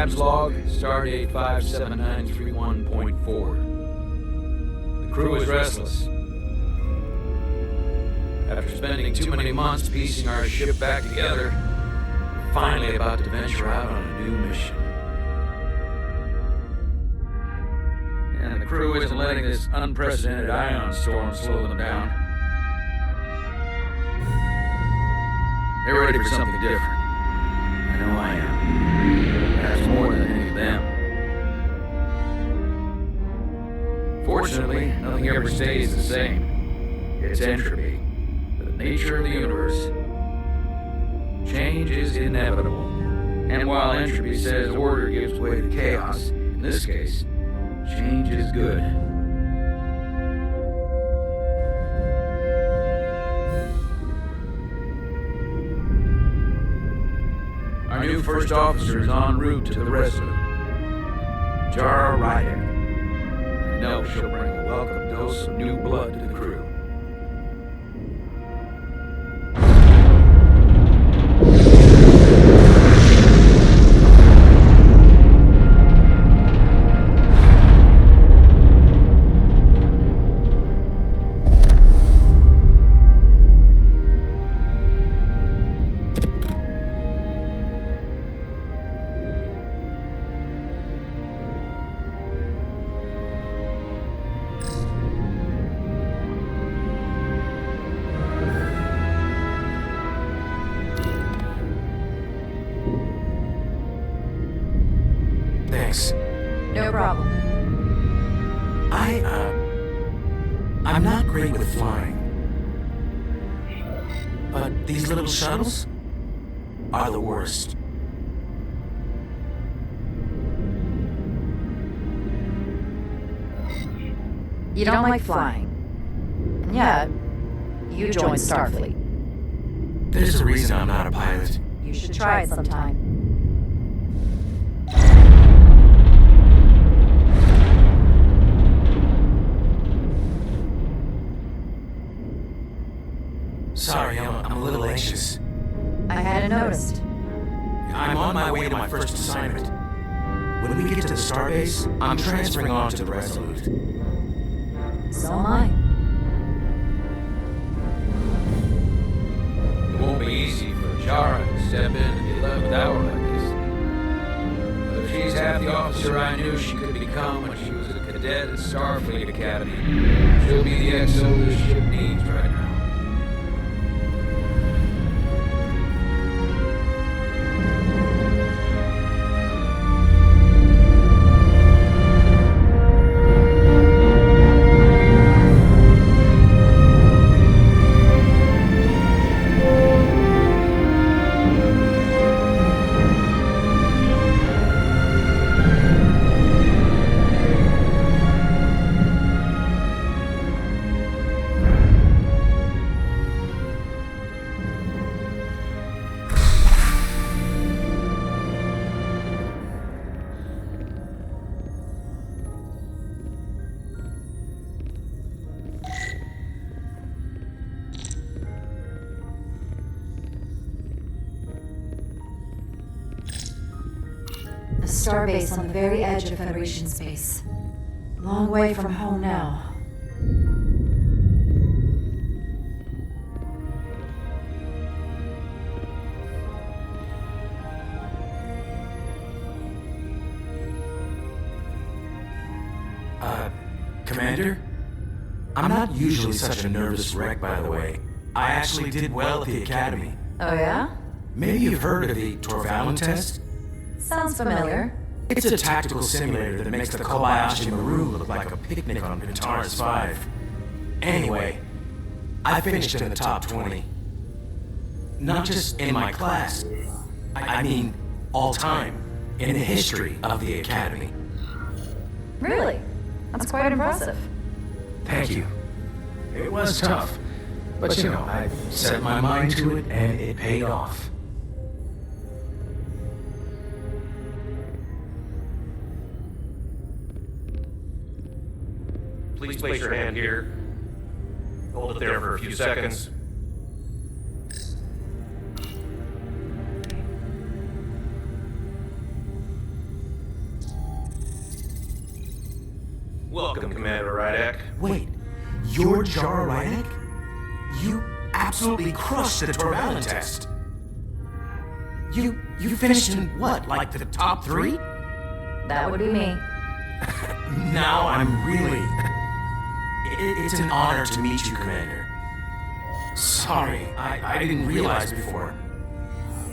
Times log, stardate 57931.4. The crew is restless. After spending too many months piecing our ship back together, we're finally about to venture out on a new mission. And the crew isn't letting this unprecedented ion storm slow them down. They're ready for something different. I know I am. Perhaps more than any of them. Fortunately, nothing ever stays the same. It's entropy. The nature of the universe. Change is inevitable. And while entropy says order gives way to chaos, in this case, change is good. Our new first officer is en route to the Resurgence. Jara Ryder. I know she'll bring a welcome dose of new blood to the crew. Thanks. No problem. I'm not great with flying. But these little shuttles are the worst. You don't like flying. And yet, you joined Starfleet. There's a reason I'm not a pilot. You should try it sometime. Sorry, I'm a little anxious. I hadn't noticed. I'm on my way to my first assignment. When we get to the starbase, I'm transferring on to the Resolute. So am I. It won't be easy for Jara to step in at the 11th hour like this. But if she's half the officer I knew she could become when she was a cadet at Starfleet Academy, she'll be the XO this ship needs right now. A starbase on the very edge of Federation space. Long way from home now. Commander? I'm not usually such a nervous wreck, by the way. I actually did well at the Academy. Oh yeah? Maybe you've heard of the Torvalin test? Sounds familiar. It's a tactical simulator that makes the Kobayashi Maru look like a picnic on Guitars 5. Anyway, I finished in the top 20. Not just in my class, I mean all time, in the history of the Academy. Really? That's quite impressive. Thank you. It was tough, but you know, I set my mind to it and it paid off. Please place your hand here. Hold it there for a few seconds. Welcome, Commander Rydek. Wait, you're Jar Rydek? You absolutely crushed the Torvalin test. You finished in what, like the top 3? That would be me. Now I'm really... It's an honor to meet you, Commander. Sorry, I didn't realize before.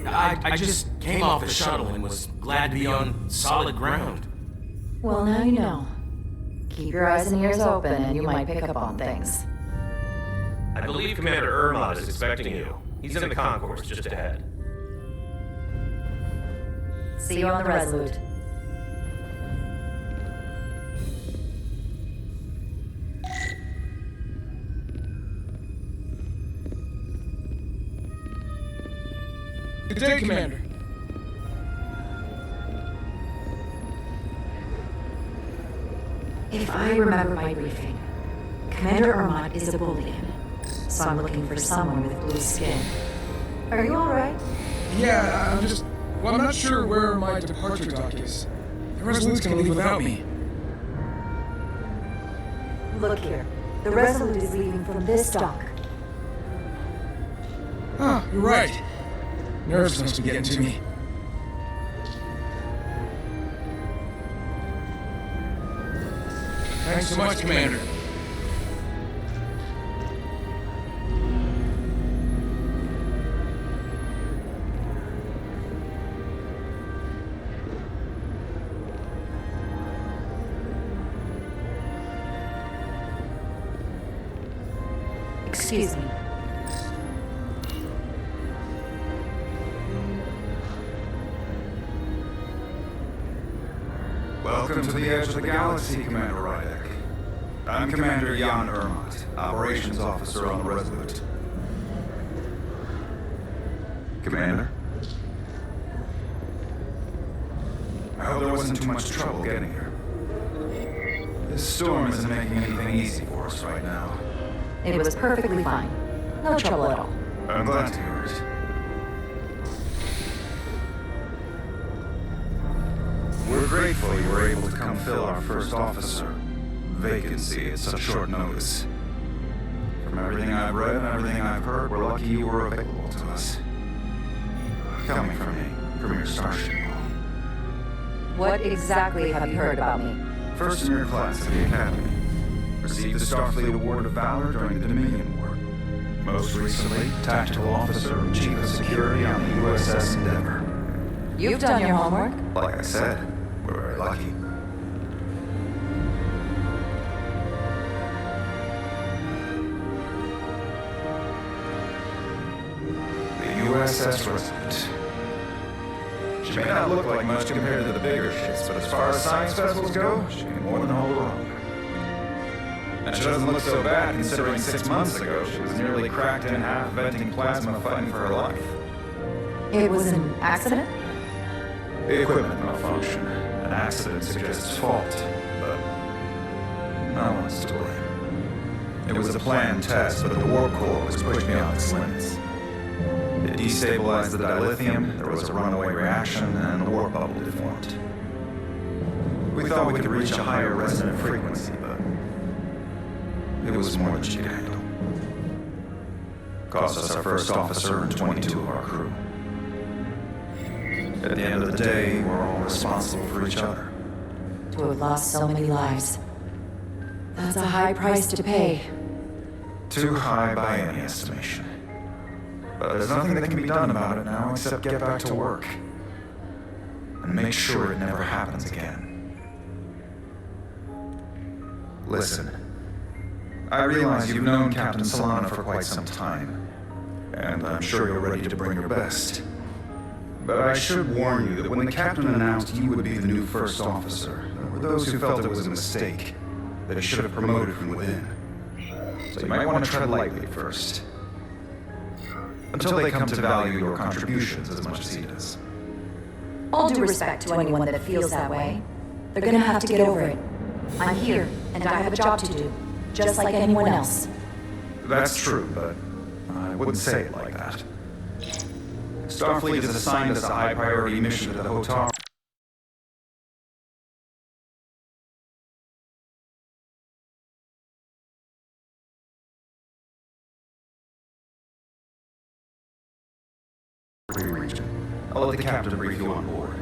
I just came off the shuttle and was glad to be on solid ground. Well, now you know. Keep your eyes and ears open and you might pick up on things. I believe Commander Ermont is expecting you. He's in the concourse just ahead. See you on the Resolute. Good day, Commander. If I remember my briefing, Commander Ermont is a Boolean, so I'm looking for someone with blue skin. Are you alright? Yeah, I'm not sure where my departure dock is. The Resolute's gonna leave without me. Look here. The Resolute is leaving from this dock. Ah, you're right. Nerves must be getting to me. Thanks so much, Commander. Excuse me. Welcome to the edge of the galaxy, Commander Rydek. I'm Commander Jan Ermont, Operations Officer on the Resolute. Commander? I hope there wasn't too much trouble getting here. This storm isn't making anything easy for us right now. It was perfectly fine. No trouble at all. I'm glad to hear it. We're grateful you were able to come fill our first officer vacancy at such short notice. From everything I've read and everything I've heard, we're lucky you were available to us. Coming from a premier starship. What exactly have you heard about me? First in your class at the Academy. Received the Starfleet Award of Valor during the Dominion War. Most recently, Tactical Officer and Chief of Security on the USS Endeavor. You've done your homework? Like I said, we're very lucky. The USS Resurgence. She may not look like much compared to the bigger ships, but as far as science festivals go, she can more than hold her own. And she doesn't look so bad considering 6 months ago she was nearly cracked in half venting plasma fighting for her life. It was an accident? The equipment malfunction. An accident suggests fault, but no one's to blame. It was a planned test, but the warp core was pushed beyond its limits. It destabilized the dilithium, there was a runaway reaction, and the warp bubble deformed. We thought we could reach a higher resonant frequency, but it was more than she could handle. Cost us our first officer and 22 of our crew. At the end of the day, we're all responsible for each other. To have lost so many lives. That's a high price to pay. Too high by any estimation. But there's nothing that can be done about it now except get back to work. And make sure it never happens again. Listen. I realize you've known Captain Solana for quite some time. And I'm sure you're ready to bring your best. But I should warn you that when the captain announced you would be the new first officer, there were those who felt it was a mistake, that he should have promoted from within. So you might want to tread lightly at first. Until they come to value your contributions as much as he does. All due respect to anyone that feels that way. They're gonna have to get over it. I'm here, and I have a job to do, just like anyone else. That's true, but I wouldn't say it like that. Starfleet has assigned us a high-priority mission to the Hotar. free region. I'll let the captain brief you on board.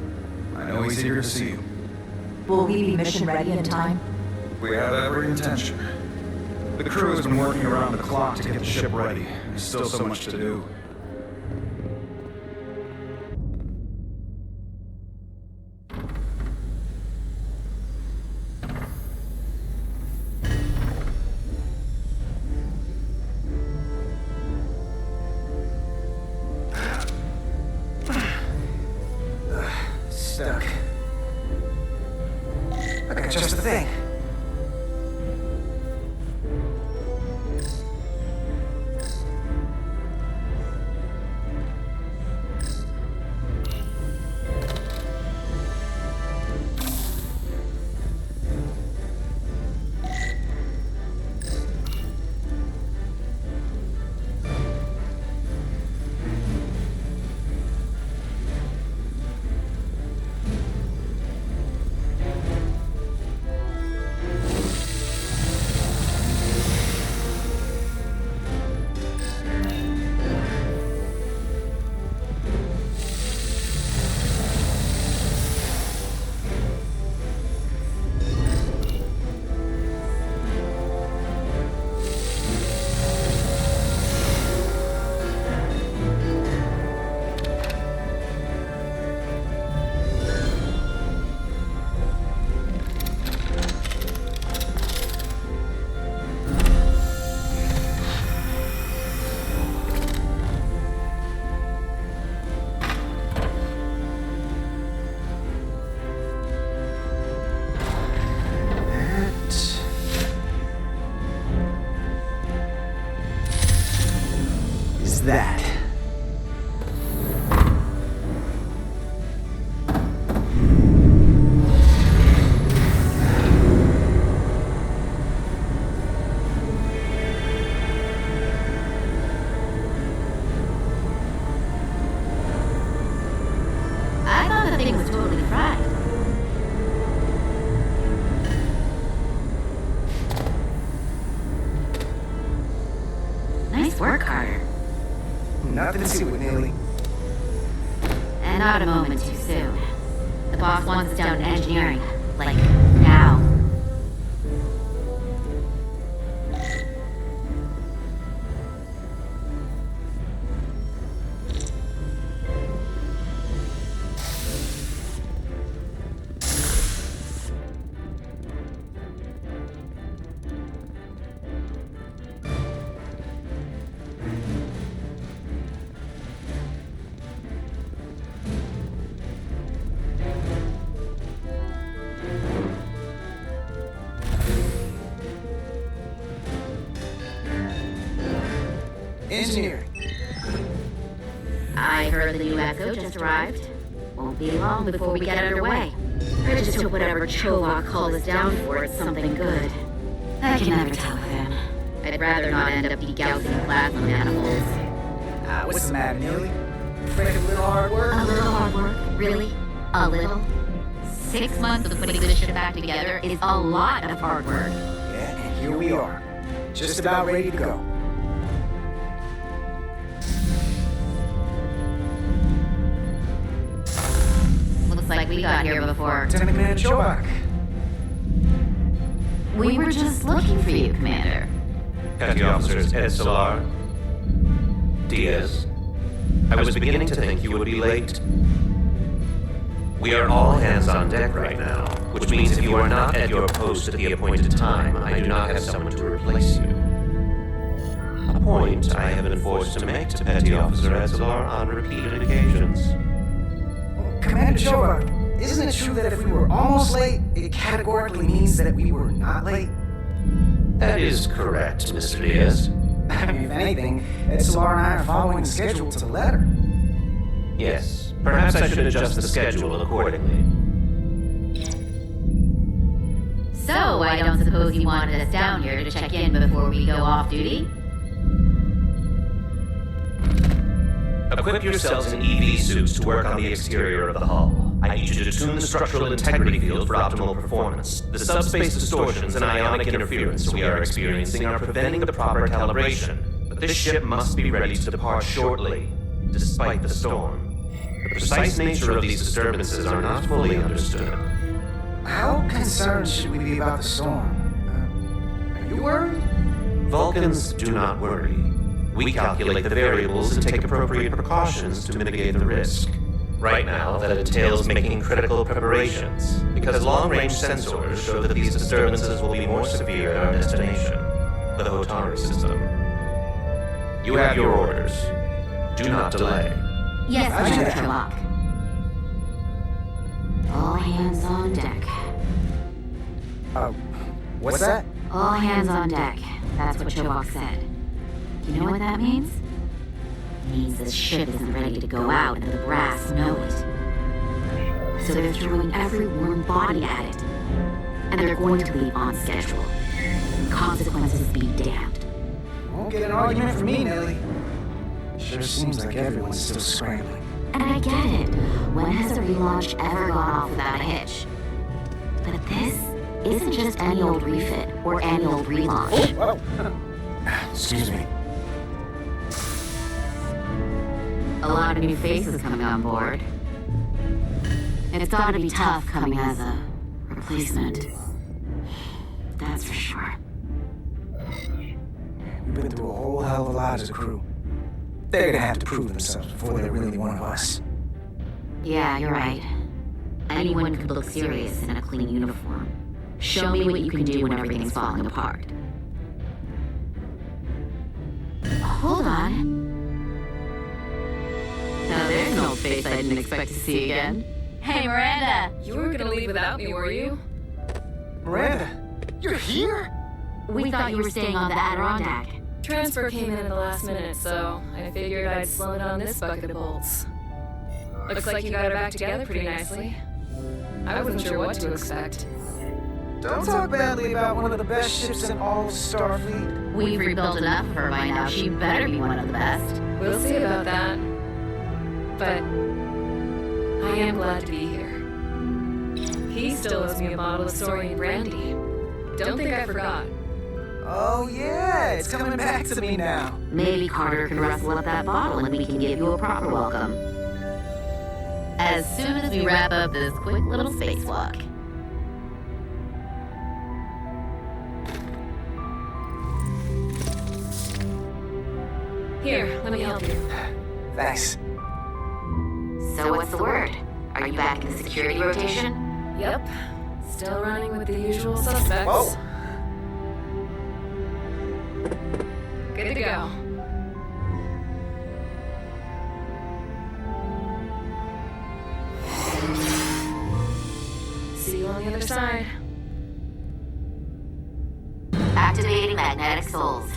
I know he's eager to see you. Will we be mission ready in time? We have every intention. The crew has been working around the clock to get the ship ready. There's still so much to do. Stuck. I got just the thing. That. I thought the thing was totally fried. Nice work, Carter. Nothing to it, Neely. And not a moment too soon. The boss wants us down in engineering. Like, now. Engineering. I heard the new Echo just arrived. Won't be long before we get underway. I just hope whatever Chovak called us down for is something good. I can never tell with him. I'd rather not end up degousing plasma manifolds. What's the matter, Neely? Afraid of a little hard work? A little hard work? Really? A little? 6 months of putting this shit back together is a lot of hard work. Yeah, and here we are. Just about ready to go. Looks like we got here before. Lieutenant Commander Chovak. We were just looking for you, Commander. Petty Officers Ed Solar, Diaz. I was beginning to think you would be late. We are all hands on deck right now, which means if you are not at your post at the appointed time, I do not have someone to replace you. A point I have been forced to make to Petty Officer Edsolar on repeated occasions. Commander Chovak, isn't it true that if we were almost late, it categorically means that we were not late? That is correct, Mr. Diaz. I mean, if anything, Ed Solar and I are following the schedule to the letter. Yes, perhaps I should adjust the schedule accordingly. So, I don't suppose you wanted us down here to check in before we go off duty? Equip yourselves in EV suits to work on the exterior of the hull. I need you to tune the structural integrity field for optimal performance. The subspace distortions and ionic interference we are experiencing are preventing the proper calibration. But this ship must be ready to depart shortly, despite the storm. The precise nature of these disturbances are not fully understood. How concerned should we be about the storm? Are you worried? Vulcans do not worry. We calculate the variables and take appropriate precautions to mitigate the risk. Right now, that entails making critical preparations, because long-range sensors show that these disturbances will be more severe at our destination, the Hotari system. You have your orders. Do not delay. Yes, Commander Sherlock. All hands on deck. What's that? All hands on deck. That's what Sherlock said. You know what that means? It means this ship isn't ready to go out and the brass know it. So they're throwing every warm body at it. And they're going to leave on schedule. Consequences be damned. Won't get an argument from me, Nelly. Sure seems like everyone's still scrambling. And I get it. When has a relaunch ever gone off without a hitch? But this isn't just any old refit or any old relaunch. Excuse me. A lot of new faces coming on board. It's gotta be tough coming as a replacement. That's for sure. We've been through a whole hell of a lot as a crew. They're gonna have to prove themselves before they're really one of us. Yeah, you're right. Anyone could look serious in a clean uniform. Show me what you can do when everything's falling apart. Hold on. Now there's an old face I didn't expect to see again. Hey, Miranda! You weren't gonna leave without me, were you? Miranda, you're here? We thought you were staying on the Adirondack. Transfer came in at the last minute, so I figured I'd slow it on this bucket of bolts. Looks like you got her back together pretty nicely. I wasn't sure what to expect. Don't talk badly about one of the best ships in all of Starfleet. We've rebuilt enough of her by now. She better be one of the best. We'll see about that. But I am glad to be here. He still owes me a bottle of Saurian brandy. Don't think I forgot. Oh yeah, it's coming back to me now. Maybe Carter can rustle up that bottle and we can give you a proper welcome. As soon as we wrap up this quick little spacewalk. Here, let me help you. Thanks. So what's the word? Are you back in the security rotation? Yep. Still running with the usual suspects. Whoa. Good to go. See you on the other side. Activating magnetic souls.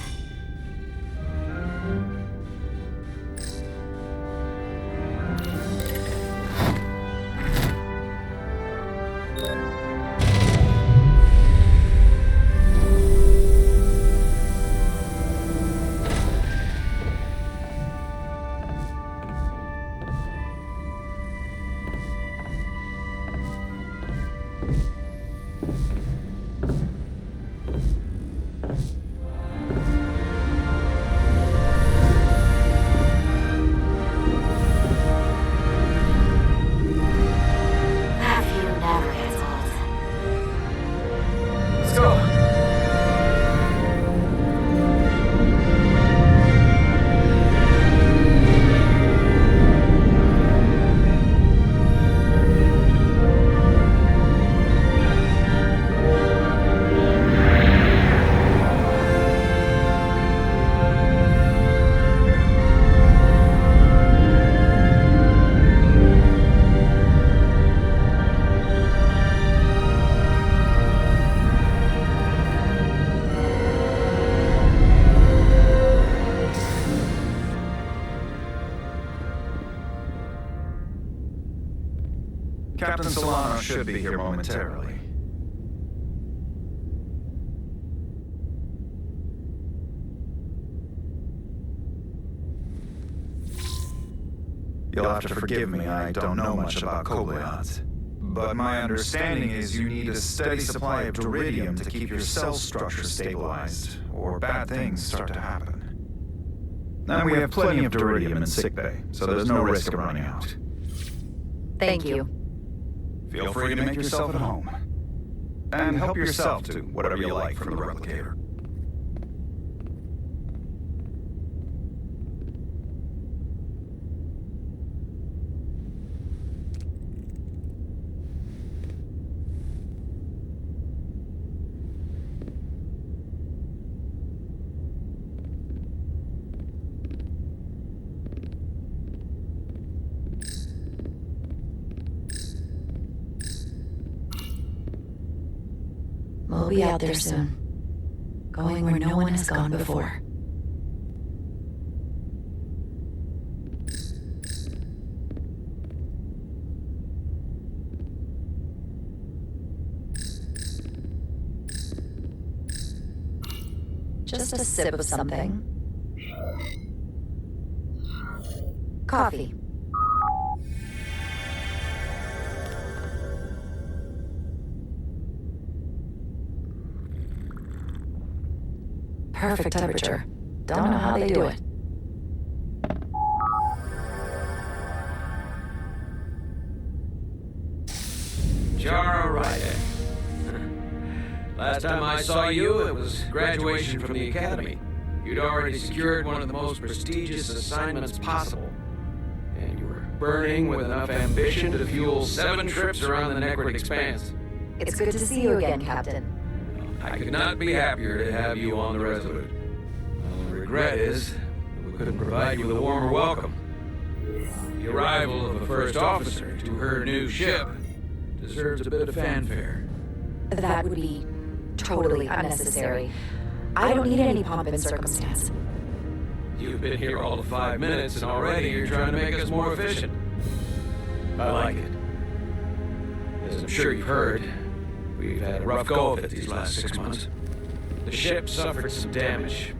Captain Solano should be here momentarily. You'll have to forgive me, I don't know much about Koblions. But my understanding is you need a steady supply of duridium to keep your cell structure stabilized, or bad things start to happen. And we have plenty of duridium in sickbay, so there's no risk of running out. Thank you. Feel free to make yourself at home. And help yourself to whatever you like from the replicator. We'll be out there soon. Going where no one has gone before. Just a sip of something. Coffee. Perfect temperature. Don't know how they do it. Jara Ryder. Last time I saw you, it was graduation from the academy. You'd already secured one of the most prestigious assignments possible. And you were burning with enough ambition to fuel 7 trips around the Necrid Expanse. It's good to see you again, Captain. I could not be happier to have you on the Resolute. The only regret is that we couldn't provide you with a warmer welcome. The arrival of a first officer to her new ship deserves a bit of fanfare. That would be totally unnecessary. I don't need any pomp and circumstance. You've been here all of 5 minutes and already you're trying to make us more efficient. I like it. As I'm sure you've heard, we've had a rough go of it these last 6 months. The ship suffered some damage,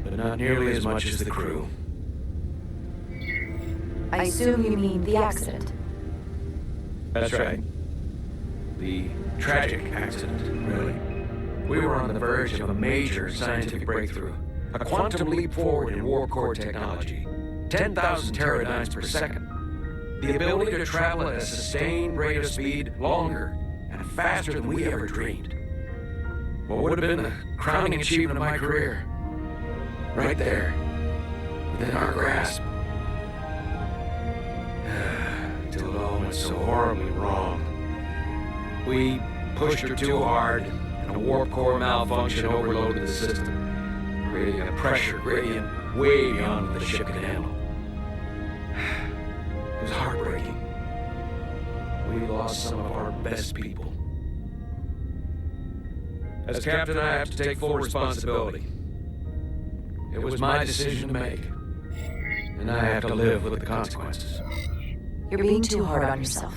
but not nearly as much as the crew. I assume you mean the accident. That's right. The tragic accident, really. We were on the verge of a major scientific breakthrough. A quantum leap forward in warp core technology. 10,000 teradynes per second. The ability to travel at a sustained rate of speed longer and faster than we ever dreamed. What would have been the crowning achievement of my career? Right there, within our grasp. Till it all went so horribly wrong. We pushed her too hard, and a warp core malfunction overloaded the system, creating a pressure gradient way beyond what the ship could handle. It was heartbreaking. We lost some of our best people. As captain, I have to take full responsibility. It was my decision to make, and I have to live with the consequences. You're being too hard on yourself.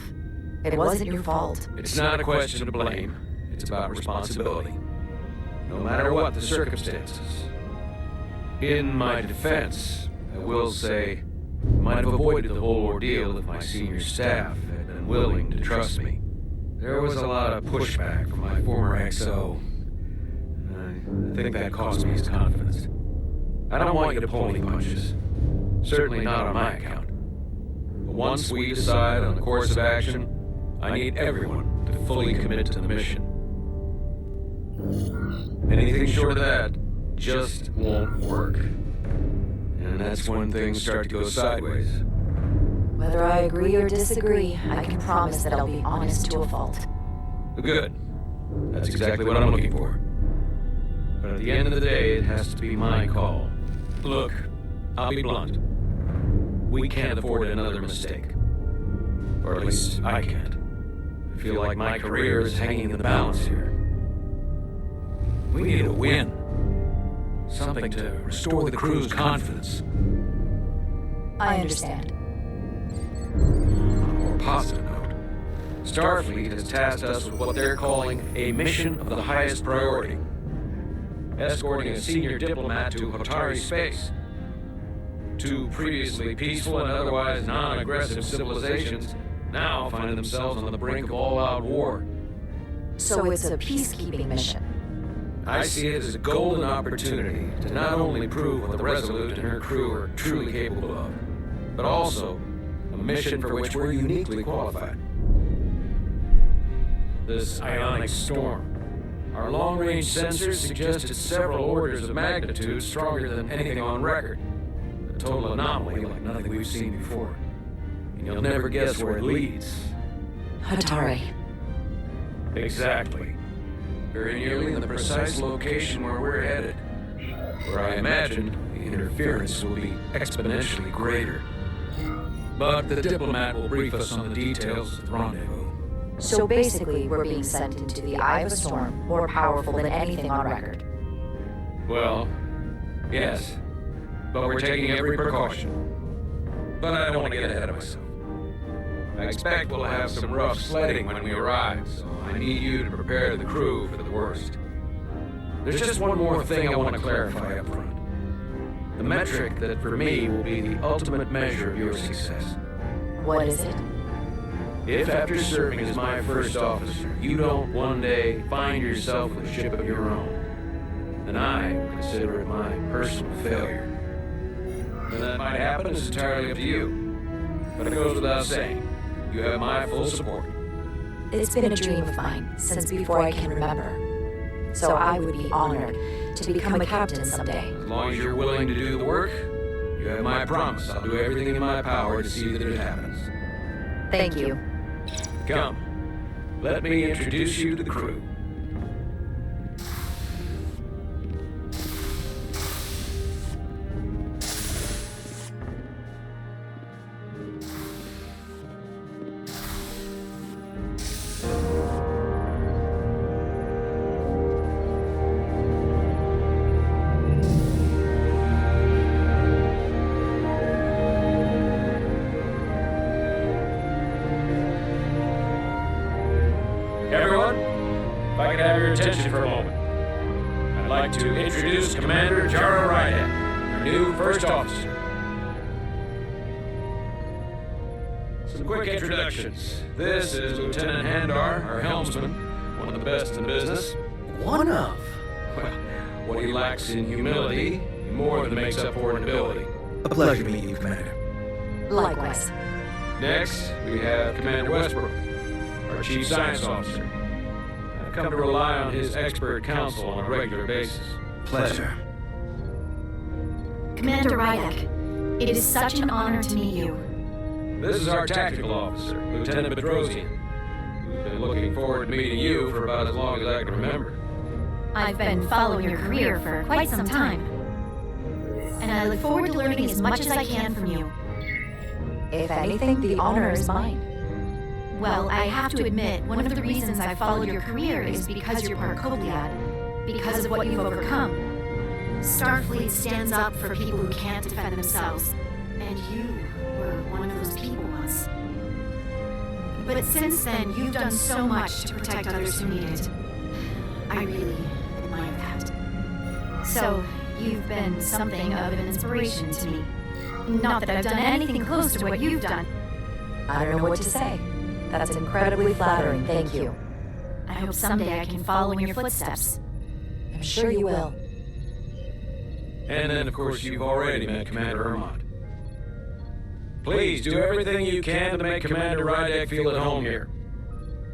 It wasn't your fault. It's not a question of blame. It's about responsibility. No matter what the circumstances. In my defense, I will say, I might have avoided the whole ordeal if my senior staff had been willing to trust me. There was a lot of pushback from my former XO. I think that cost me his confidence. I don't want you to pull any punches. Certainly not on my account. But once we decide on the course of action, I need everyone to fully commit to the mission. Anything short of that just won't work. And that's when things start to go sideways. Whether I agree or disagree, I can promise that I'll be honest to a fault. Good. That's exactly what I'm looking for. But at the end of the day, it has to be my call. Look, I'll be blunt. We can't afford another mistake. Or at least I can't. I feel like my career is hanging in the balance here. We need a win. Something to restore the crew's confidence. I understand. On a more positive note, Starfleet has tasked us with what they're calling a mission of the highest priority. Escorting a senior diplomat to Hotari space. 2 previously peaceful and otherwise non-aggressive civilizations now find themselves on the brink of all-out war. So it's a peacekeeping mission. I see it as a golden opportunity to not only prove what the Resolute and her crew are truly capable of, but also a mission for which we're uniquely qualified. This ionic storm. Our long-range sensors suggest it's several orders of magnitude stronger than anything on record. A total anomaly like nothing we've seen before. And you'll never guess where it leads. Hatari. Exactly. Very nearly in the precise location where we're headed. Where I imagine the interference will be exponentially greater. But the diplomat will brief us on the details of the rendezvous. So basically, we're being sent into the eye of a storm more powerful than anything on record. Well, yes. But we're taking every precaution. But I don't want to get ahead of myself. I expect we'll have some rough sledding when we arrive, so I need you to prepare the crew for the worst. There's just one more thing I want to clarify up front. The metric that for me will be the ultimate measure of your success. What is it? If after serving as my first officer, you don't one day find yourself with a ship of your own, then I will consider it my personal failure. And that might happen is entirely up to you. But it goes without saying, you have my full support. It's been a dream of mine since before I can remember. So I would be honored to become a captain someday. As long as you're willing to do the work, you have my promise. I'll do everything in my power to see that it happens. Thank you. Come, let me introduce you to the crew. Everyone, if I could have your attention for a moment. I'd like to introduce Commander Jara Rydek, our new first officer. Some quick introductions. This is Lieutenant Handar, our helmsman, one of the best in the business. One of. Well, what he lacks in humility, he more than makes up for in ability. A pleasure meeting you, Commander. Likewise. Next, we have Commander Westbrook, our Chief Science Officer. I've come to rely on his expert counsel on a regular basis. Pleasure. Commander Rydek, it is such an honor to meet you. This is our tactical officer, Lieutenant Bedrosian, who's been looking forward to meeting you for about as long as I can remember. I've been following your career for quite some time, and I look forward to learning as much as I can from you. If anything, the honor is mine. Well, I have to admit, one of the reasons I followed your career is because you're part Kobliad, because of what you've overcome. Starfleet stands up for people who can't defend themselves, and you were one of those people once. But since then, you've done so much to protect others who need it. I really admire that. So, you've been something of an inspiration to me. Not that I've done anything close to what you've done. I don't know what to say. That's incredibly flattering, thank you. I hope someday I can follow in your footsteps. I'm sure you will. And then, of course, you've already met Commander Hermont. Please do everything you can to make Commander Rydek feel at home here.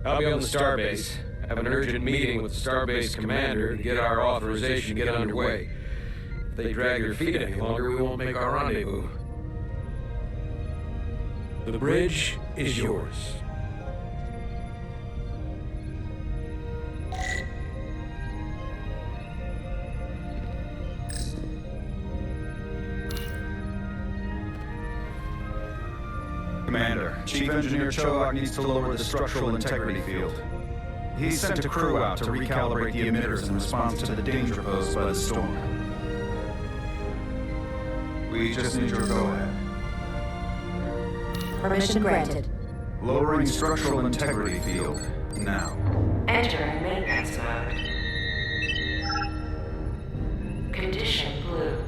I'll be on the starbase. I have an urgent meeting with the starbase commander to get our authorization to get underway. If they drag their feet any longer, we won't make our rendezvous. The bridge is yours. Commander, Chief Engineer Cholak needs to lower the structural integrity field. He's sent a crew out to recalibrate the emitters in response to the danger posed by the storm. We just need your go-ahead. Permission granted. Lowering structural integrity field, now. Enter maintenance mode. Condition blue.